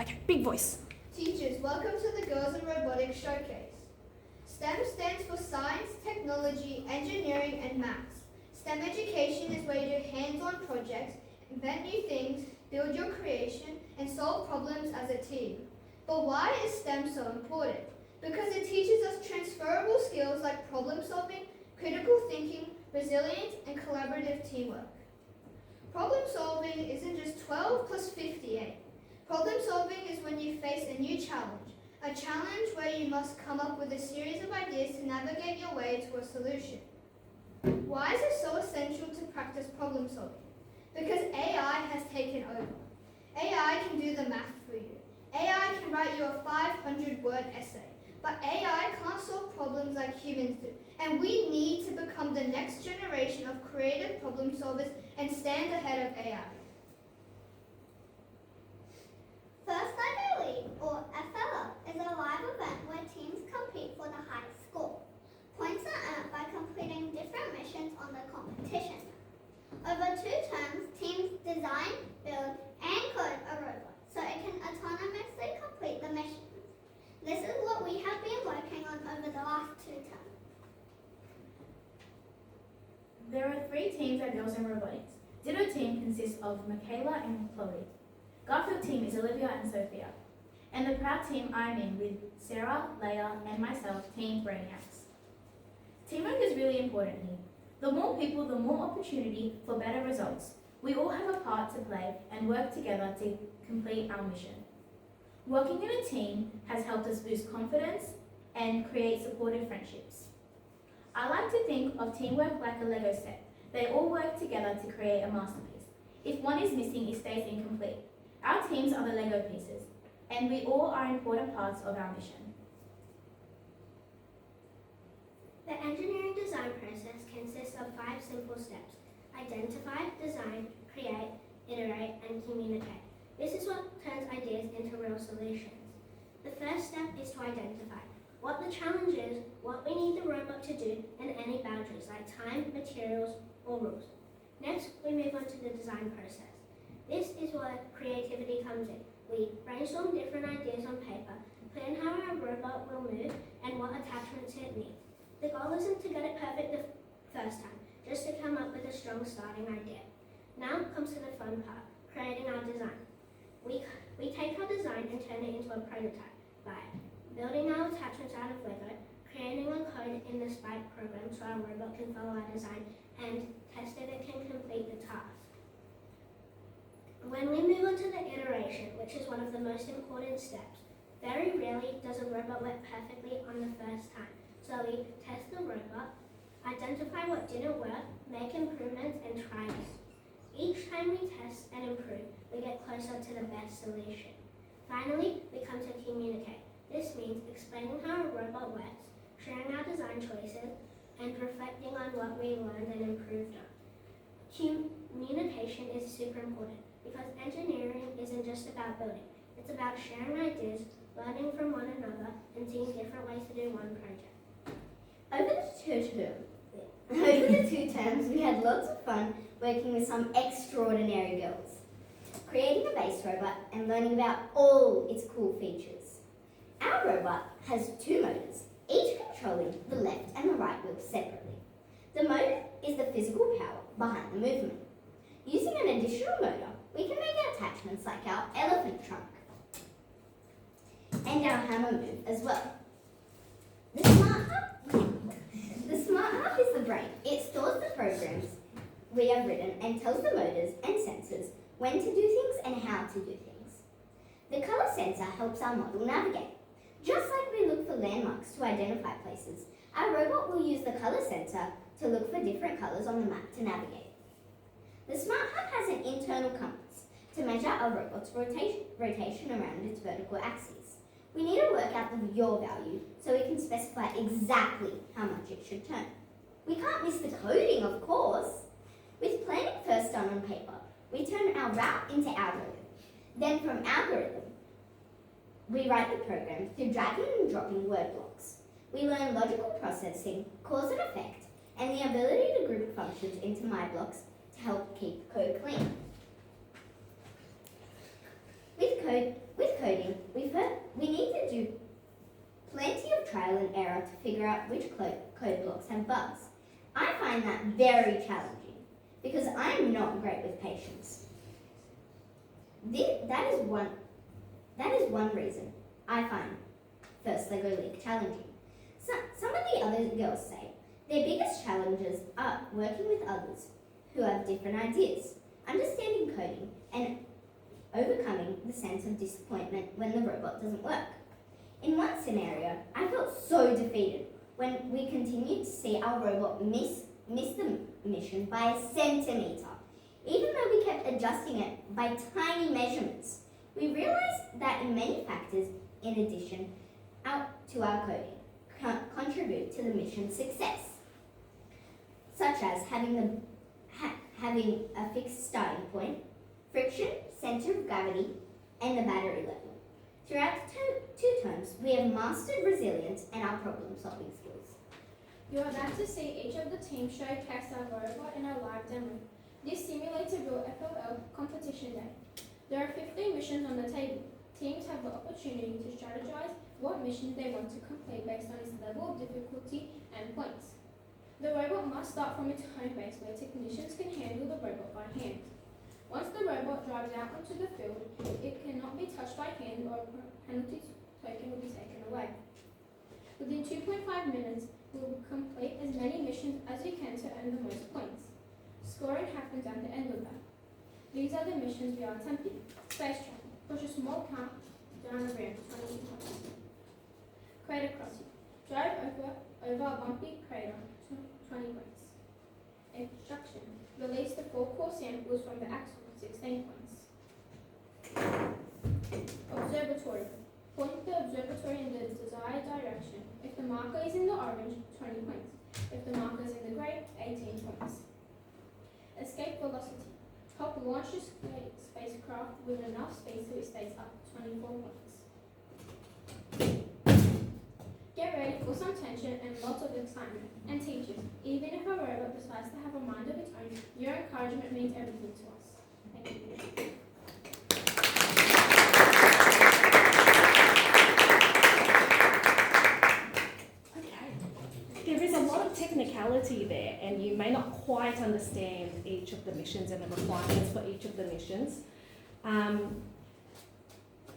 Okay, big voice. Teachers, welcome to the Girls in Robotics Showcase. STEM stands for Science, Technology, Engineering and Maths. STEM education is where you do hands-on projects, invent new things, build your creation and solve problems as a team. But why is STEM so important? Because it teaches us transferable skills like problem solving, critical thinking, resilience and collaborative teamwork. Problem solving isn't just 12 plus 58. Problem solving is when you face a new challenge, a challenge where you must come up with a series of ideas to navigate your way to a solution. Why is it so essential to practice problem solving? Because AI has taken over. AI can do the math for you. AI can write you a 500-word essay, but AI can't solve problems like humans do, and we need to become the next generation of creative problem solvers and stand ahead of AI. First Lego League, or FLL, is a live event where teams compete for the highest score. Points are earned by completing different missions on the competition. Over 2 terms, teams design, build, and code a robot so it can autonomously complete the missions. This is what we have been working on over the last 2 terms. There are 3 teams at Girls in Robotics. Ditto team consists of Michaela and Chloe. Garfield team is Olivia and Sophia. And the proud team I'm in with Sarah, Leia, and myself, Team Brainiacs. Teamwork is really important here. The more people, the more opportunity for better results. We all have a part to play and work together to complete our mission. Working in a team has helped us boost confidence and create supportive friendships. I like to think of teamwork like a Lego set. They all work together to create a masterpiece. If one is missing, it stays incomplete. Our teams are the Lego pieces, and we all are important parts of our mission. The engineering design process consists of 5 simple steps: identify, design, create, iterate, and communicate. This is what turns ideas into real solutions. The first step is to identify what the challenge is, what we need the robot to do, and any boundaries like time, materials, or rules. Next, we move on to the design process. This is where creativity comes in. We brainstorm different ideas on paper, plan how our robot will move, and what attachments it needs. The goal isn't to get it perfect the first time, just to come up with a strong starting idea. Now comes to the fun part, creating our design. We take our design and turn it into a prototype by building our attachments out of Lego, creating a code in the Spike program so our robot can follow our design, and test if it can complete the task. When we move on to the iteration, which is one of the most important steps, very rarely does a robot work perfectly on the first time. So we test the robot, identify what didn't work, make improvements, and try it. Each time we test and improve, we get closer to the best solution. Finally, we come to communicate. This means explaining how a robot works, sharing our design choices, and reflecting on what we learned and improved on. Communication is super important because engineering isn't just about building. It's about sharing ideas, learning from one another, and seeing different ways to do one project. Over the 2 terms, we had lots of fun working with some extraordinary girls, creating a base robot and learning about all its cool features. Our robot has 2 motors, each controlling the left and the right wheel separately. The motor is the physical power behind the movement. Using an additional motor, we can make attachments like our elephant trunk and our hammer move as well. The smart hub is the brain. It stores the programs we have written and tells the motors and sensors when to do things and how to do things. The color sensor helps our model navigate. Just like we look for landmarks to identify places, our robot will use the color sensor to look for different colors on the map to navigate. The smart hub has an internal compass to measure our robot's rotation around its vertical axis. We need to work out the yaw value so we can specify exactly how much it should turn. We can't miss the coding, of course. With planning first done on paper, we turn our route into algorithm. Then from algorithm, we write the program through dragging and dropping word blocks. We learn logical processing, cause and effect, and the ability to group functions into my blocks to help keep code clean. With coding, figure out which code blocks have bugs. I find that very challenging because I am not great with patience. That is one reason I find first Lego League challenging. Some of the other girls say their biggest challenges are working with others who have different ideas, understanding coding, and overcoming the sense of disappointment when the robot doesn't work. In one scenario, I felt so defeated when we continued to see our robot miss the mission by a centimetre. Even though we kept adjusting it by tiny measurements, we realised that in many factors, in addition to our coding, contribute to the mission's success, such as having a fixed starting point, friction, centre of gravity, and the battery level. Throughout the two terms, we have mastered resilience and our problem-solving skills. You are about to see each of the teams showcase our robot in a live demo. This simulates a real FLL competition day. There are 15 missions on the table. Teams have the opportunity to strategize what missions they want to complete based on its level of difficulty and points. The robot must start from its home base where technicians can handle the robot by hand. Once the robot drives out onto the field, it cannot be touched by hand or a penalty token will be taken away. Within 2.5 minutes, we will complete as many missions as you can to earn the most points. Scoring happens at the end of that. These are the missions we are attempting. Space travel. Push a small car down a ramp, 20 points. Crater crossing. Drive over a bumpy crater, 20 points. Extraction. Release the 4 core samples from the axle, 16 points. Observatory. Point the observatory in the desired direction. If the marker is in the orange, 20 points. If the marker is in the grey, 18 points. Escape velocity. Help launch a spacecraft with enough speed so it stays up, 24 points. Get ready for some tension and lots of excitement. And teachers, even if a robot decides to have a mind of its own, your encouragement means everything to us. Thank you. There is a lot of technicality there, and you may not quite understand each of the missions and the requirements for each of the missions.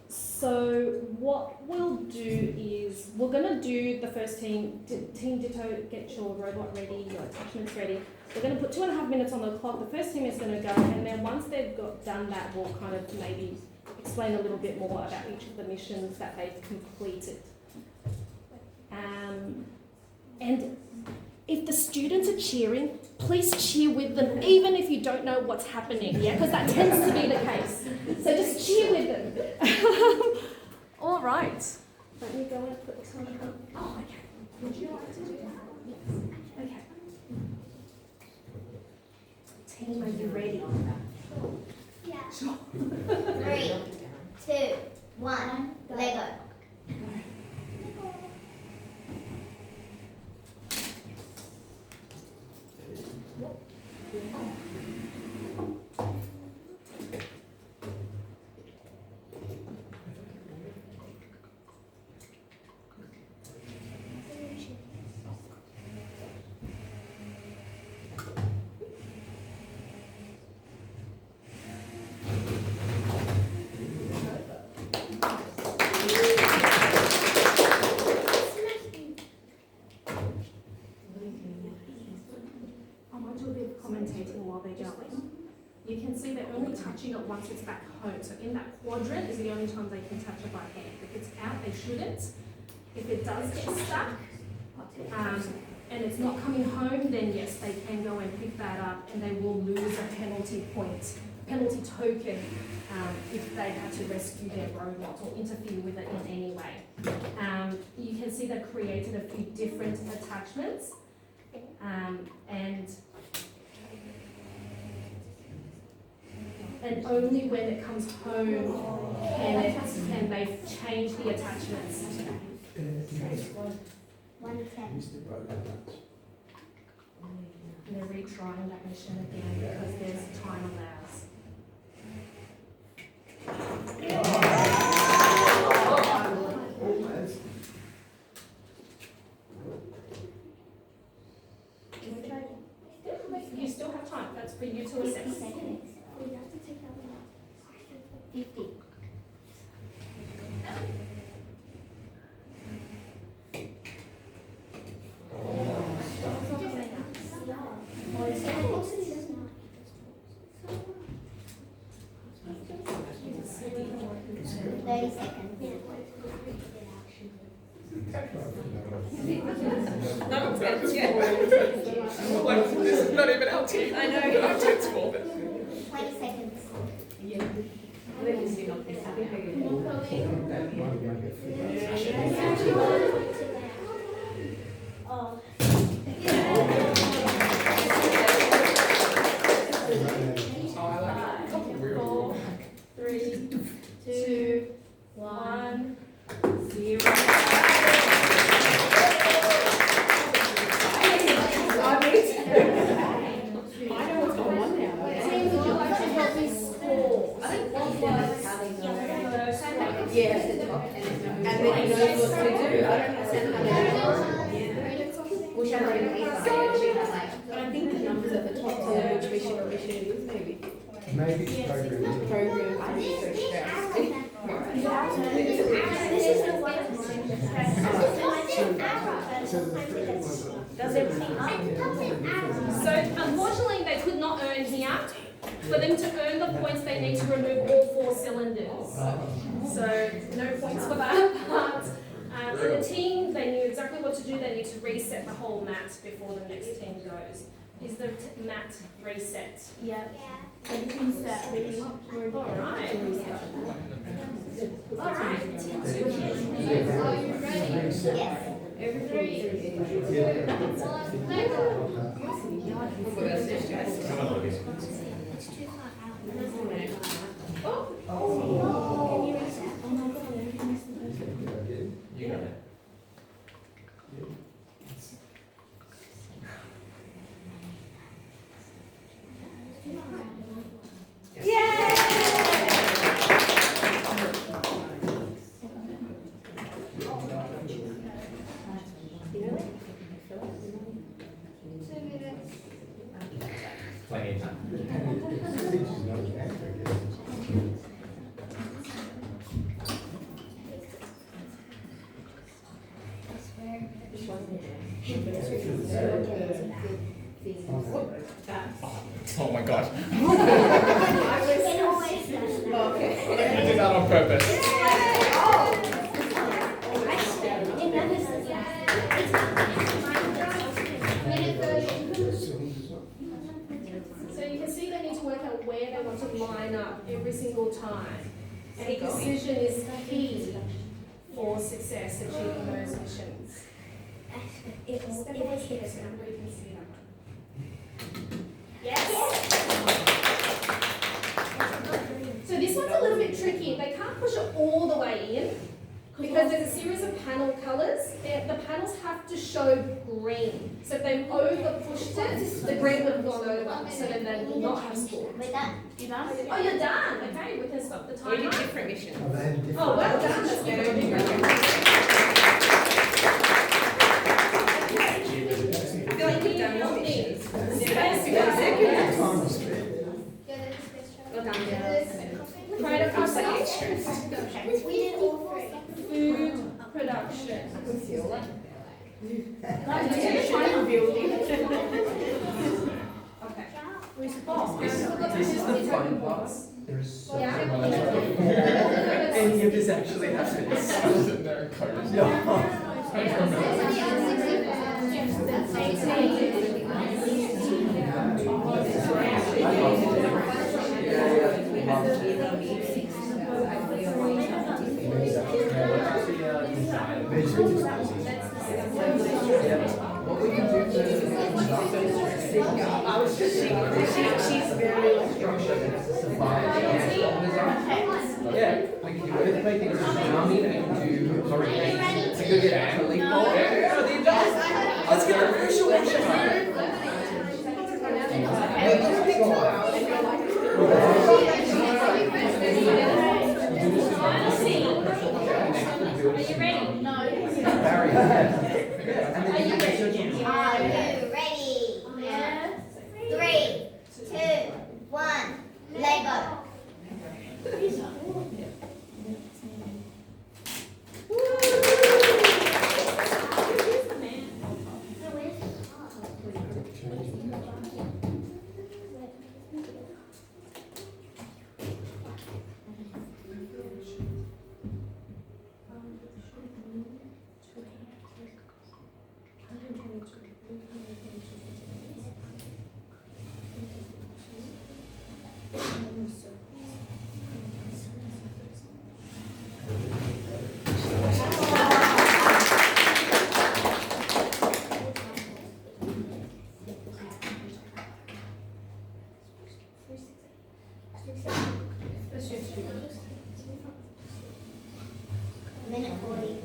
So what we'll do is we're going to do the first team Ditto, get your robot ready, your attachments ready. We're going to put 2.5 minutes on the clock. The first team is going to go, and then once they've done that, we'll kind of maybe explain a little bit more about each of the missions that they've completed. And if the students are cheering, please cheer with them, even if you don't know what's happening, yeah? Because that tends to be the case. So just cheer with them. All right. Let me go and put this on. Oh, okay. Would you like to do that? Yes. Okay. Team, are you ready? Yeah. 3, 2, 1, Lego. Commentating while they're going. You can see they're only touching it once it's back home. So in that quadrant is the only time they can touch it by hand. If it's out, they shouldn't. If it does get stuck and it's not coming home, then yes, they can go and pick that up and they will lose a penalty token if they had to rescue their robot or interfere with it in any way. You can see they've created a few different attachments and only when it comes home can they change the attachments. 1 to 10. And they're retrying that mission again because there's time allows. 50. Not on purpose yet. Like, this is not even our team. I know. Our team's for it. 20 seconds. Four, three, two, 1, 0. Yes, and then he knows what to do. I don't understand how they do it. Which I don't know. But I think the numbers at the top tell them which mission or mission it is, maybe. Maybe it's programming. Program, I think so stressed. This is the one. Does everything So unfortunately they could not earn here. For them to earn the points they need to remove all 4 cylinders. So no points for that. But and the team, they knew exactly what to do. They need to reset the whole mat before the next team goes. Is the mat reset? Yep. Everything's set. Alright. Alright. Are you ready? You got it. Plenty of time. Oh my god. You did that on purpose. So you can see they need to work out where they want to line up every single time. And precision is key for success achieving those missions. Step by step, so everybody can see that one. Yes. So this one's a little bit tricky. They can't push it all the way in because there's a series of panel colours. The panels have to show green. So if they've over pushed it, the green would have gone over. So then they will not have scored. We're done. You done? Oh, you're done. Okay, we can stop the We did timer. different missions. Oh, well done. That's good. I feel like we've done more missions. Well done, girls. Create a I'm so process. extra. We did all 3. Food production. Okay. This is the fun part. There's so Yeah. much. Any of this actually happens. Isn't there a code? What we can do I was just saying, she's very structured. Yeah, we can do everything. Tsunami, we can do hurricane. We could get a leaf ball. Yeah, the adults. Let's get a crucial action. Are you ready? No. Barrier. Yeah. And then you can research on Are you ready? Yeah. 3, 2, 1, Lego. minute 40.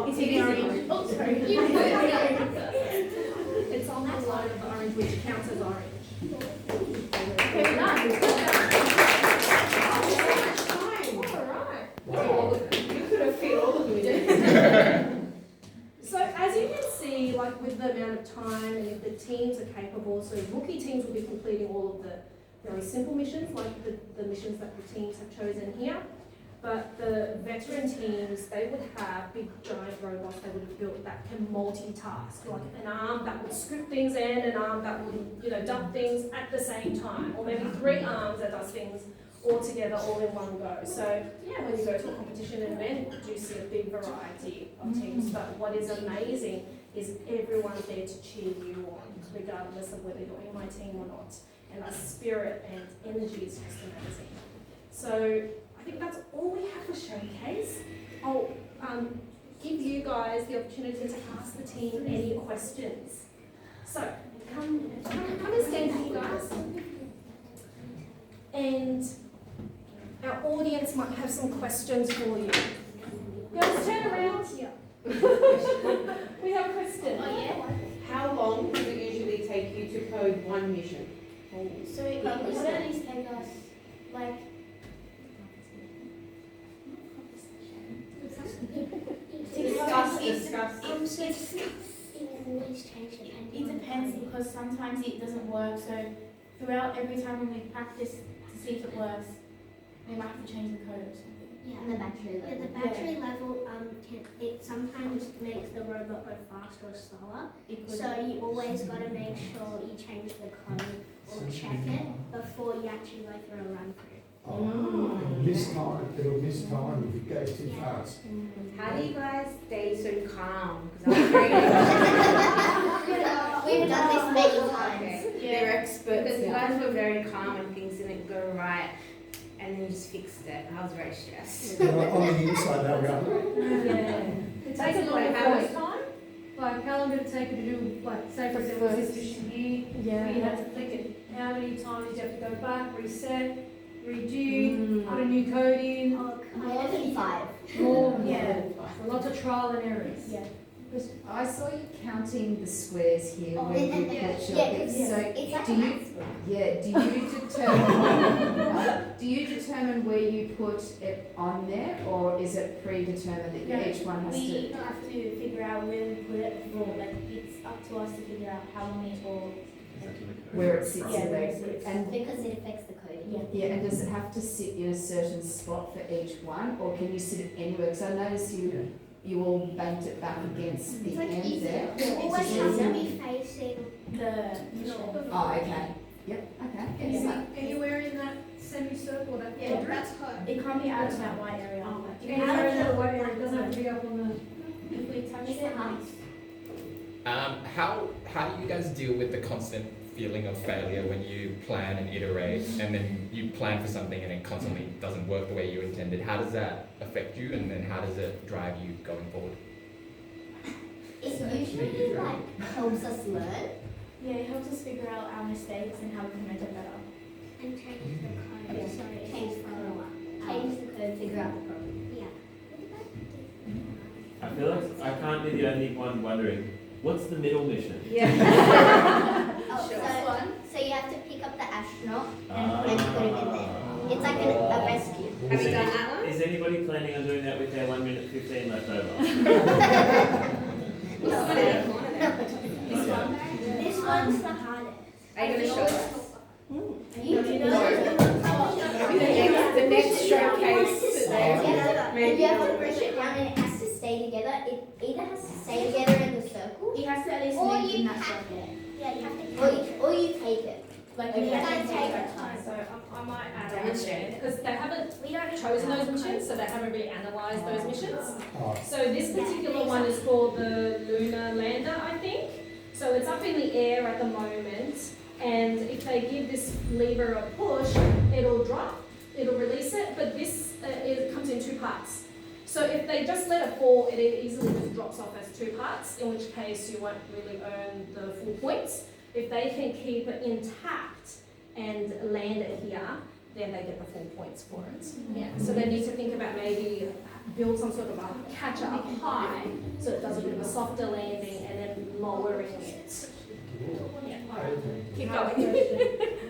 It's in orange. Oh, sorry. It's on the line of the orange, which counts as orange. Okay, we're done. You could have fit all of them in. So as you can see, like with the amount of time and if the teams are capable, so rookie teams will be completing all of the very simple missions, like the missions that the teams have chosen here. But the veteran teams, they would have big giant robots they would have built that can multitask, like an arm that would scoop things in, an arm that would, dump things at the same time, or maybe 3 arms that does things all together, all in one go. So yeah, when you go to a competition event, you do see a big variety of teams. But what is amazing is everyone's there to cheer you on, regardless of whether you're in my team or not. And the spirit and energy is just amazing. So I think that's all we have for showcase. I'll give you guys the opportunity to ask the team any questions. So come and stand here, guys. And our audience might have some questions for you. Girls, turn around here. We have a question. Oh, yeah. How long does it usually take you to code one mission? So it would at least take us, like, it depends because sometimes it doesn't work. So throughout every time when we practice to see if it works, we might have to change the code or something. And the battery level. The battery level, it sometimes makes the robot go faster or slower. So you always got to make sure you change the code or check it before you actually go through a run through. It'll miss time if it goes too fast. How do you guys stay so calm? Because I'm very We've done this many times. They're experts. Because you guys were very calm and things didn't go right, and then you just fixed it. I was very stressed. On the inside, they'll go. It takes a lot of first time. Like how long did it take you to do, like, say for example, this mission here, where you had to flick it. How many times you have to go back, reset, redo, put a new code in? More than 5. More, yeah. Lots of trial and errors. Yeah. I saw you counting the squares here where you put your bits. So It's like do a you, maths book. do you determine where you put it on there, or is it predetermined that each one has We to? have to figure out where we put it before. Like, it's up to us to figure out how long it will. Where it sits Yeah, in where there. it sits. And Because it affects the coding. yeah, and does it have to sit in a certain spot for each one, or can you sit it anywhere? Because I noticed you all banked it back against the end there. You always have to be facing The mission. Oh, okay. Yep. Okay. Yes. Anywhere in that semicircle, that Yeah, quadrant? that's home. It can't be out of that white area. Anywhere in that white area, it doesn't have to be up on the. If we touch it, How do you guys deal with the constant feeling of failure when you plan and iterate and then you plan for something and it constantly doesn't work the way you intended? How does that affect you, and then how does it drive you going forward? It usually helps us learn. yeah, it helps us figure out our mistakes and how we can make it better. and change the code. Yeah. So it Change the code. Change the code, figure out the problem. Yeah. I feel like I can't be the only one wondering, what's the middle mission? So you have to pick up the astronaut and put him in there. It's like a rescue. Have you done that one? Is anybody planning on doing that with their 1 minute 15 left over? This one's the hardest. Are you going to show us? You do The next showcase today. You have to push it down and it has to stay together. It either has to stay together in the circle, It has to at least or make in you that have circle. it. Yeah, you have to Or you take it. Like, You you have have to to take take it. that time. So I might add on Demonstrate. there, because they haven't chosen those missions, so they haven't really analysed those missions. Oh, So this particular one is called the Lunar Lander, I think. So it's up in the air at the moment, and if they give this lever a push, it'll drop, it'll release it, but this it comes in 2 parts. So if they just let it fall, it easily just drops off as 2 parts, in which case you won't really earn the full points. If they can keep it intact and land it here, then they get the full points for it. Yeah. So they need to think about maybe build some sort of a catcher up high, so it does a bit of a softer landing, and then lowering it. Yeah. Keep going.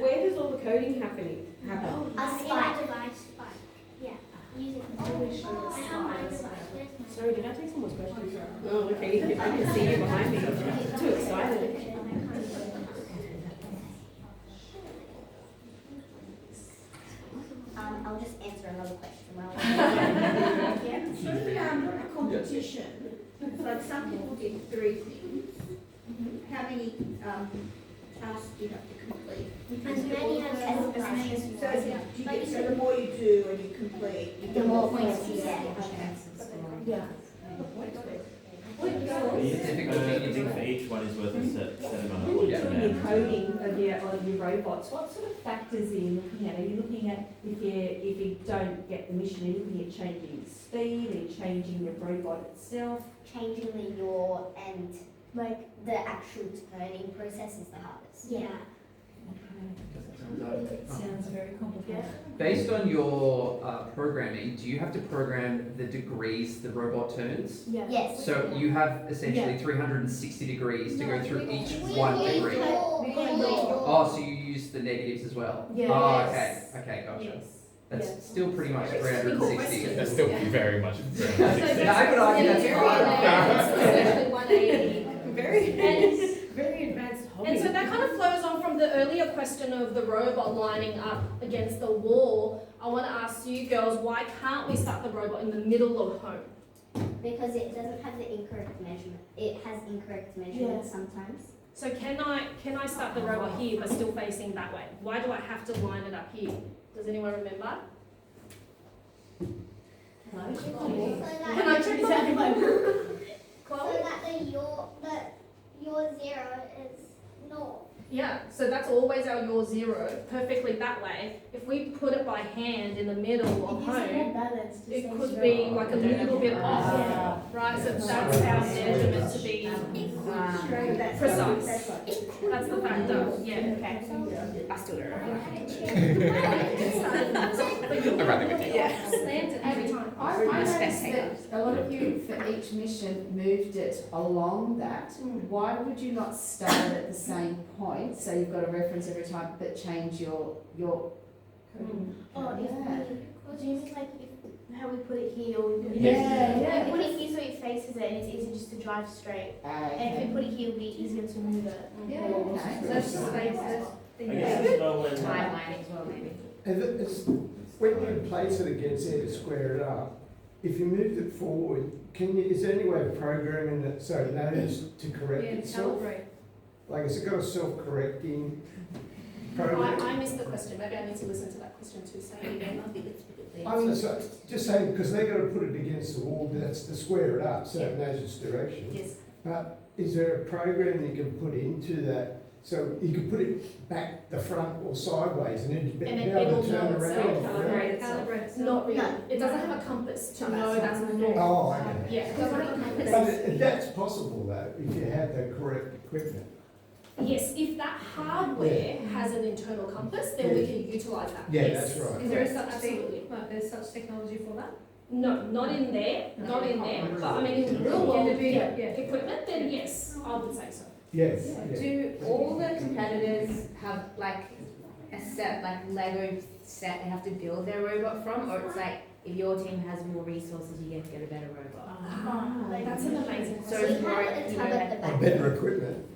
Where does all the coding happen? A In our spike. device, yeah, using Sorry, did I take someone's question? Oh, okay. I can see you behind me. Too excited. I'll just answer another question while For the competition, like some people did 3 things. How many tasks do you have to complete? as many as So the more you do and you complete, you the get more more points you points. get. Yeah. Do you think for each one is worth a set amount of points? When you're coding of your robots, what sort of factors are you looking at? Are you looking at if you don't get the mission, are you looking at changing the speed, are you changing the robot itself? Changing the yaw and like the actual turning process is the hardest. Yeah. Sounds very complicated. Based on your programming, do you have to program the degrees the robot turns? Yes. So you have essentially 360 degrees to go through each one degree. Oh, so you use the negatives as well? Yeah. Oh, okay. Okay, gotcha. Yes. That's Yeah. still pretty much 360. That's still very much. Yeah, I could argue that's hard. 180. Very advanced hobby. And so that kind of flows on from the earlier question of the robot lining up against the wall. I want to ask you girls, why can't we start the robot in the middle of home? Because it doesn't have the incorrect measurement. It has incorrect measurements sometimes. So can I start the robot here but still facing that way? Why do I have to line it up here? Does anyone remember? Can I check that? So that your 0 is north. Yeah, so that's always our yaw 0, perfectly that way. If we put it by hand in the middle of home, it could be like a little bit off, right? So that's our measurement to be precise. That's the factor, yeah. Okay. I still don't know. I'd rather with you. Lands it every time. I noticed that a lot of you for each mission moved it along that. Why would you not start at the same point, so you've got a reference every time, but change your Oh, yeah. do you mean like how we put it here? Or we put it Yeah, here? yeah. We put it here so it faces it and it's easier just to drive straight. And if we put it here, it'll be easier to move it. Yeah, okay. So that's just I guess it's not when Timeline as well, maybe. And it's, when you place it against there to square it up, if you moved it forward, is there any way of programming it so it knows to correct itself? Like, has it got a self-correcting program? I missed the question, maybe I need to listen to that question too, say it again. I'm just saying, because they've got to put it against the wall, that's to square it up, so it knows its direction. Yes. But is there a program you can put into that, so you can put it back the front or sideways and it'd be And able it'll to turn know around? itself, calibrate. Not really. It doesn't have a compass to know that's north. Oh, okay. Yeah, it doesn't have a compass. But that's possible though, if you have the correct equipment. Yes, if that hardware has an internal compass, then we can utilise that. Yeah, Yes. that's right. Is there such Absolutely. thing, like there's such technology for that? No, not in there, not in there, but I mean in real world equipment, then yes, I would say so. Yes. Yeah. Do all the competitors have like a set, like Lego set they have to build their robot from, or it's like if your team has more resources, you get to get a better robot? That's an amazing So question. it's more, you know, Better equipment.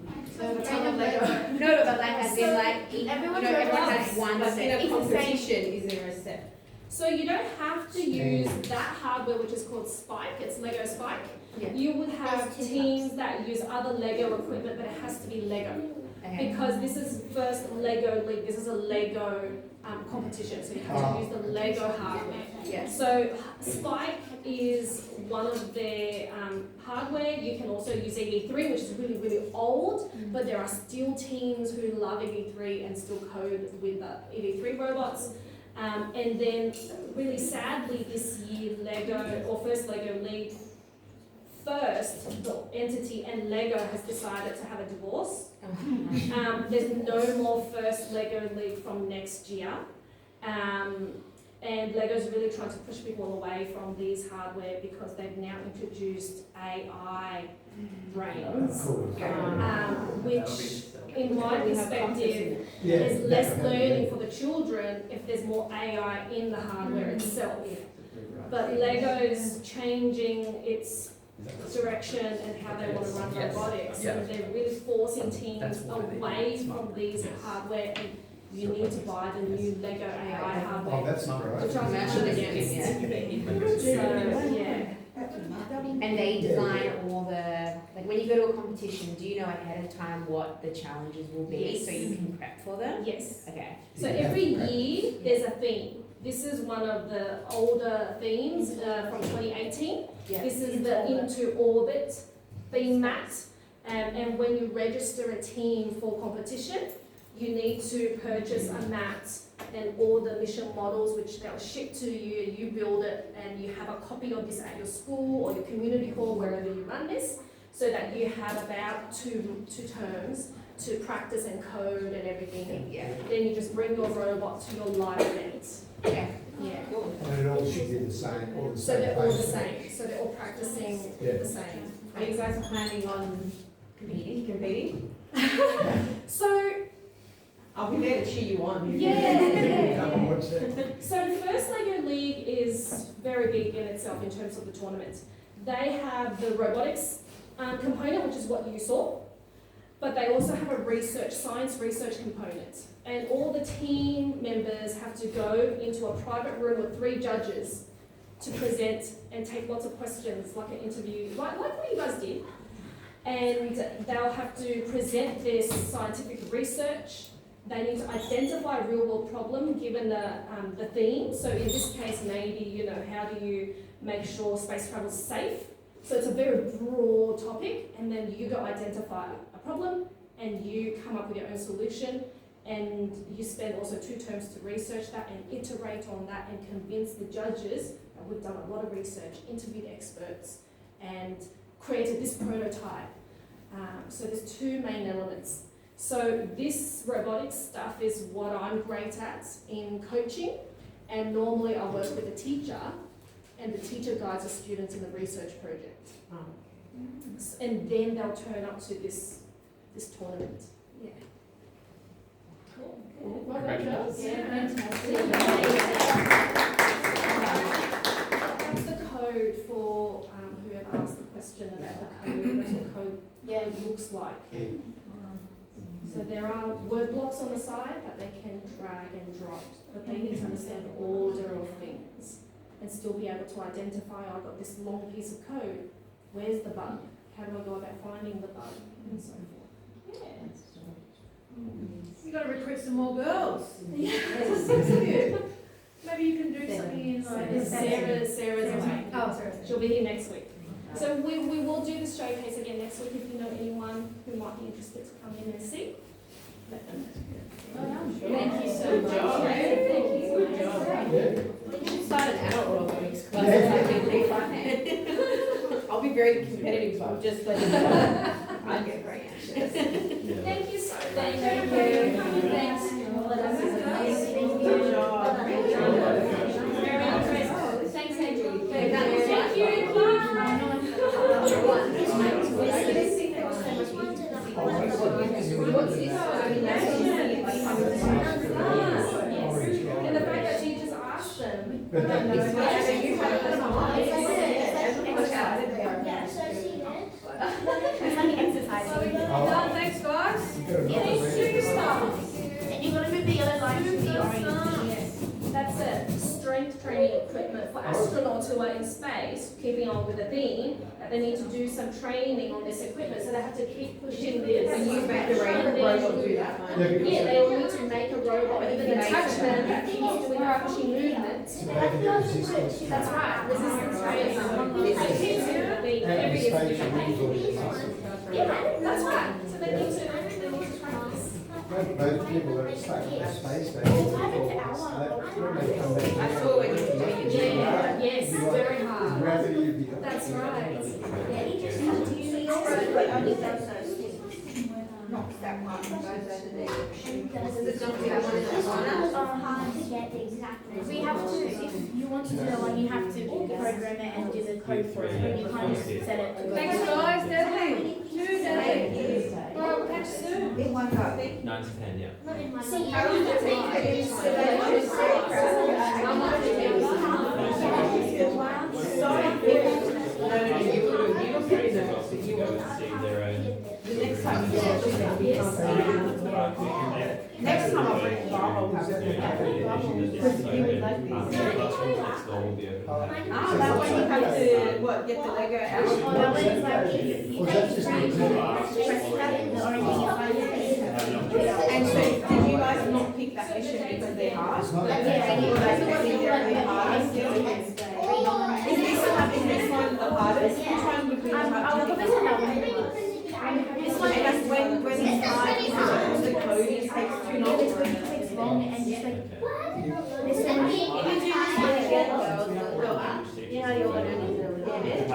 no, but like as in like Everyone has one But set. in a It's the competition, is there a set? So you don't have to use that hardware which is called Spike, it's Lego Spike. Yeah. You would have There's two teams that use other Lego equipment, but it has to be Lego. Okay. Because this is first Lego League, this is a Lego competition, so you have to use the Lego hardware. Yeah. So Spike is one of their hardware. You can also use EV3, which is really, really old, but there are still teams who love EV3 and still code with the EV3 robots. And then, really sadly, this year, First Lego League, the entity and Lego has decided to have a divorce. There's no more First Lego League from next year. And Lego's really trying to push people away from these hardware because they've now introduced AI brains, which in my perspective is less learning for the children if there's more AI in the hardware itself. But Lego's changing its direction and how they want to run robotics, and they're really forcing teams away from these hardware. And you need to buy the new Lego AI hardware. Oh, that's great. Which I'm actually against. So, yeah. And they design all the, like when you go to a competition, do you know ahead of time what the challenges will be so you can prep for them? Yes. Okay. So every year there's a theme. This is one of the older themes from 2018. This is the Into Orbit theme mat. And when you register a team for competition, you need to purchase a mat and all the mission models which they'll ship to you. You build it and you have a copy of this at your school or your community hall, wherever you run this, so that you have about two terms to practice and code and everything. Then you just bring your robot to your live events. Yeah. And it all should be the same, all the So same. they're all the same. So they're all practicing the same. Are you guys planning on competing? So I'll be there to cheer you on. Yeah. So First Lego League is very big in itself in terms of the tournament. They have the robotics component, which is what you saw, but they also have a science research component. And all the team members have to go into a private room with 3 judges to present and take lots of questions, like an interview, like what you guys did. And they'll have to present this scientific research. They need to identify a real-world problem given the theme. So in this case, maybe, how do you make sure space travel is safe? So it's a very broad topic, and then you go identify a problem, and you come up with your own solution, and you spend also 2 terms to research that and iterate on that and convince the judges that we've done a lot of research, interviewed experts, and created this prototype. So there's 2 main elements. So this robotics stuff is what I'm great at in coaching, and normally I work with a teacher, and the teacher guides the students in the research project. And then they'll turn up to this tournament. Yeah. Cool. Well done, girls. Yeah, fantastic. That's the code for whoever asked the question about the code. That's what code looks like. So there are word blocks on the side that they can drag and drop, but they need to understand the order of things and still be able to identify, I've got this long piece of code, where's the bug? How do I go about finding the bug? And so forth. Yeah. You got to recruit some more girls. Yeah. Maybe you can do something in like Sarah's away. She'll be here next week. So we will do the showcase again next week. If you know anyone who might be interested to come in and see, let them know. Thank you so much. Thank you. Good job. You should start an adult robotics class. That'd be fun. I'll be very competitive, so I'm just letting you know. I get very anxious. Thank you so much. Thank you. Thanks. Good job. Very impressive. Thanks, Andrew. Thank you. And the fact that she just asked them. Thanks, guys. Thanks, superstar. And you've got to move the yellow line to the orange. That's it. Strength training equipment for astronauts who are in space, keeping on with the theme, that they need to do some training on this equipment, so they have to keep pushing this. And you make the robot do that. Yeah, they will need to make a robot with an attachment that keeps doing pushing movements. That's right, resistance training. Every year. Yeah, that's right. So they need to practice. Those people that are stuck in the space station, when they come back. I saw when you were doing it. Yes, very hard. Gravity would be. That's right. But only does those things. Knocks that one, goes over there. Does it not have one in the corner? Hard to get the exact measurement. We have to, if you want to do that one, you have to program it and do the code for it, but you can't just set it to go. Thanks guys, Deadly. Deadly. Well, we'll catch you soon. In one go. 9 to 10, yeah. Not in my See, how do you think it is? So they should say, The next time you do it, next time I'll bring Bob, I'll have it. Because you would like these. That one you have to, what, get the Lego out? Oh, that one is like, if press that in the orange. And so, did you guys not pick that mission because they're hard? Or they're hard still? Is this one the hardest? Which one would be the hardest? This one, and when it's hard, the coding takes too long. It takes long and just like, this one. If you do this one again, go up. You know you're going to need a little bit. If you do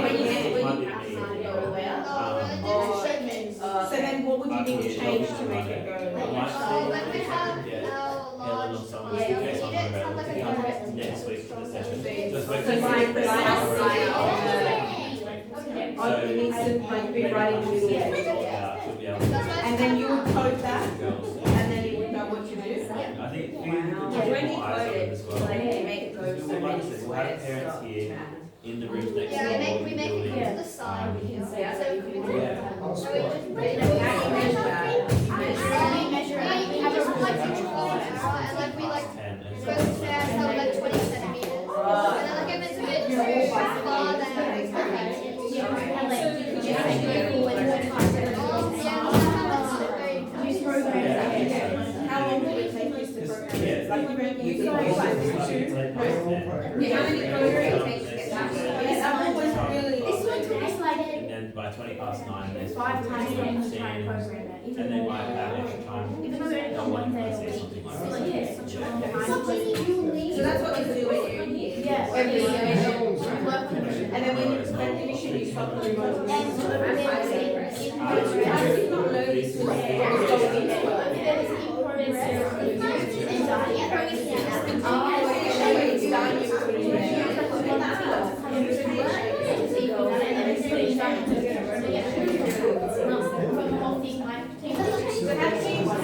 it again, will you have to go all the way up? So then what would you need to change to make it go? When we have our large, Next week for the session. Oh, you need to like be writing with it. And then you would code that, and then it would know what to do. I think When you code it, like you make it go so many we'll have parents here in the rooms next yeah, door. we make it go to the side. So we just Yeah. break it. How do you measure that? We have a like and like we like 10 and go down to like 20 centimeters. And then like if it's a bit too far, then I expect How long would it take you to program? Like you can do like 2. How many programs it takes to get that? Yes, I'm always really. This one took us like And then by 20 past 9, there's 5 times some when we scenes, try and program it. and they might have extra time. Even though we only got one day a Say week, something like still that. like, it's such a long time. So that's what you do when you're here. Yeah. Every mission. Work on the mission. And then when you spend the mission, you stop the remote. And so then And it's I say, in how did you not know this was there? So how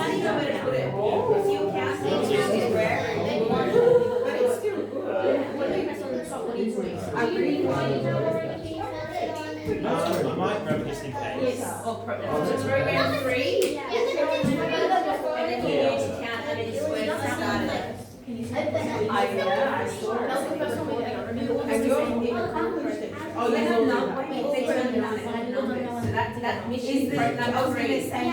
do you know where to put it? If you count it, where? But it's still good. What do you press on the top? What are you doing? I really want I might grab this in case. So it's program 3. And then you need to count how many squares to start it. I saw it. That was the first one we got removed. And you're accomplished it. Oh, you have not. They turned it on. So that mission. I was going to say.